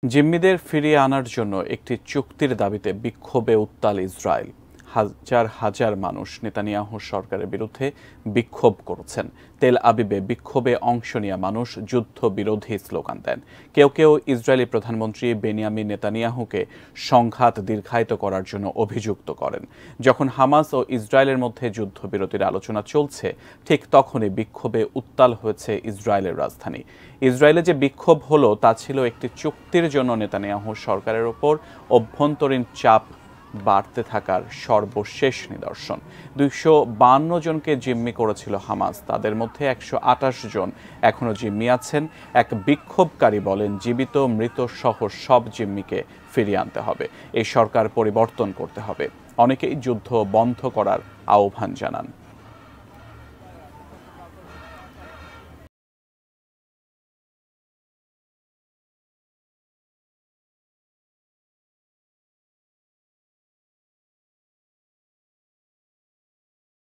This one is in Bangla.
জিম্মিদের ফিরিয়ে আনার জন্য একটি চুক্তির দাবিতে বিক্ষোভে উত্তাল ইসরায়েল। হাজার হাজার মানুষ নেতানিয়াহু সরকারের বিরুদ্ধে বিক্ষোভ করছেন। তেল আবিবে বিক্ষোভে অংশ নেওয়া মানুষ যুদ্ধবিরোধী স্লোগান দেন। কেউ কেউ ইসরায়েলি প্রধানমন্ত্রী বেনিয়ামিন নেতানিয়াহুকে সংঘাত দীর্ঘায়িত করার জন্য অভিযুক্ত করেন। যখন হামাস ও ইসরায়েলের মধ্যে যুদ্ধবিরতির আলোচনা চলছে, ঠিক তখনই বিক্ষোভে উত্তাল হয়েছে ইসরায়েলের রাজধানী। ইসরায়েলে যে বিক্ষোভ হলো তা ছিল একটি চুক্তির জন্য নেতানিয়াহু সরকারের ওপর অভ্যন্তরীণ চাপ বাড়তে থাকার সর্বশেষ নিদর্শন। 252 জনকে জিম্মি করেছিল হামাস, তাদের মধ্যে 128 জন এখনও জিম্মি আছেন। এক বিক্ষোভকারী বলেন, জীবিত মৃত সহ সব জিম্মিকে ফিরিয়ে আনতে হবে, এই সরকার পরিবর্তন করতে হবে। অনেকেই যুদ্ধ বন্ধ করার আহ্বান জানান।